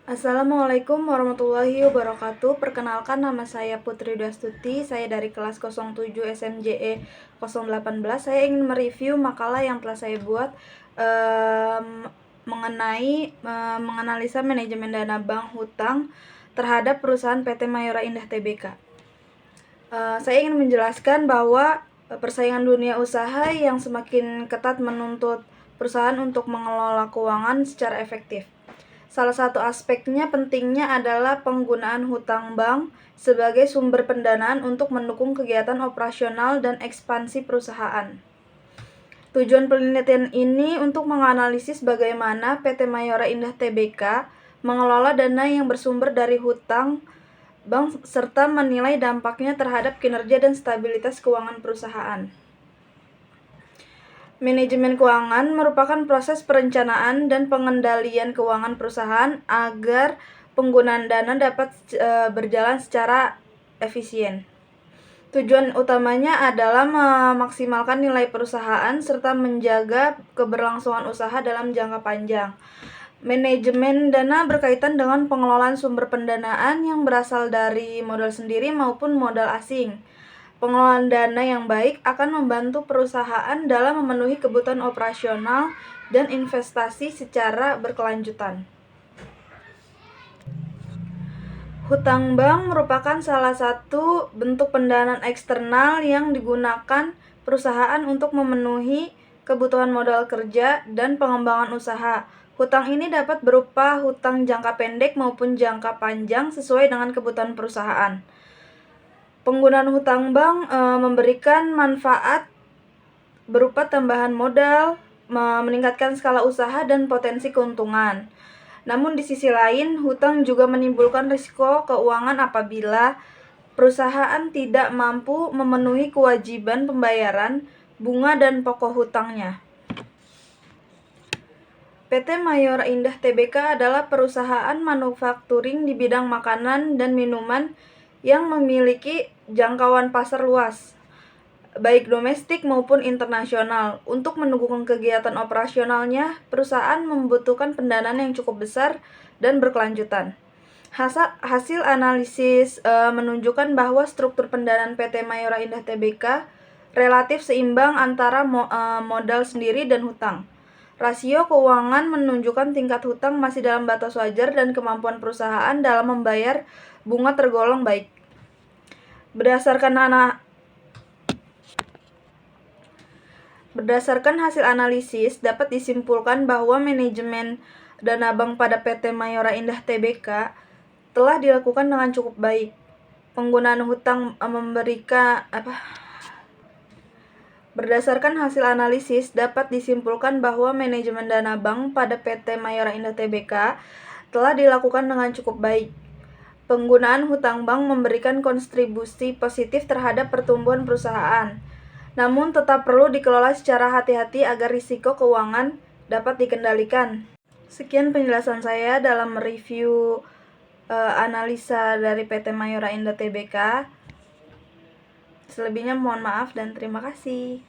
Assalamualaikum warahmatullahi wabarakatuh. Perkenalkan, nama saya Putri Dastuti. Saya dari kelas 07 SMJE 018. Saya ingin mereview makalah yang telah saya buat mengenai menganalisa manajemen dana bank hutang terhadap perusahaan PT Mayora Indah Tbk. Saya ingin menjelaskan bahwa persaingan dunia usaha yang semakin ketat menuntut perusahaan untuk mengelola keuangan secara efektif. Salah satu aspeknya pentingnya adalah penggunaan hutang bank sebagai sumber pendanaan untuk mendukung kegiatan operasional dan ekspansi perusahaan. Tujuan penelitian ini untuk menganalisis bagaimana PT Mayora Indah Tbk mengelola dana yang bersumber dari hutang bank serta menilai dampaknya terhadap kinerja dan stabilitas keuangan perusahaan. Manajemen keuangan merupakan proses perencanaan dan pengendalian keuangan perusahaan agar penggunaan dana dapat berjalan secara efisien. Tujuan utamanya adalah memaksimalkan nilai perusahaan serta menjaga keberlangsungan usaha dalam jangka panjang. Manajemen dana berkaitan dengan pengelolaan sumber pendanaan yang berasal dari modal sendiri maupun modal asing. Pengelolaan dana yang baik akan membantu perusahaan dalam memenuhi kebutuhan operasional dan investasi secara berkelanjutan. Hutang bank merupakan salah satu bentuk pendanaan eksternal yang digunakan perusahaan untuk memenuhi kebutuhan modal kerja dan pengembangan usaha. Hutang ini dapat berupa hutang jangka pendek maupun jangka panjang sesuai dengan kebutuhan perusahaan. Penggunaan hutang bank memberikan manfaat berupa tambahan modal, meningkatkan skala usaha dan potensi keuntungan. Namun di sisi lain, hutang juga menimbulkan risiko keuangan apabila perusahaan tidak mampu memenuhi kewajiban pembayaran bunga dan pokok hutangnya. PT Mayora Indah Tbk adalah perusahaan manufakturing di bidang makanan dan minuman yang memiliki jangkauan pasar luas, baik domestik maupun internasional. Untuk mendukung kegiatan operasionalnya, perusahaan membutuhkan pendanaan yang cukup besar dan berkelanjutan. Hasil analisis menunjukkan bahwa struktur pendanaan PT Mayora Indah Tbk relatif seimbang antara modal sendiri dan hutang. Rasio keuangan menunjukkan tingkat hutang masih dalam batas wajar dan kemampuan perusahaan dalam membayar bunga tergolong baik. Berdasarkan hasil analisis, dapat disimpulkan bahwa manajemen dana bank pada PT Mayora Indah Tbk telah dilakukan dengan cukup baik. Penggunaan hutang Berdasarkan hasil analisis, dapat disimpulkan bahwa manajemen dana bank pada PT Mayora Indah Tbk telah dilakukan dengan cukup baik. Penggunaan hutang bank memberikan kontribusi positif terhadap pertumbuhan perusahaan, namun tetap perlu dikelola secara hati-hati agar risiko keuangan dapat dikendalikan. Sekian penjelasan saya dalam review analisa dari PT Mayora Indah Tbk. Selebihnya mohon maaf dan terima kasih.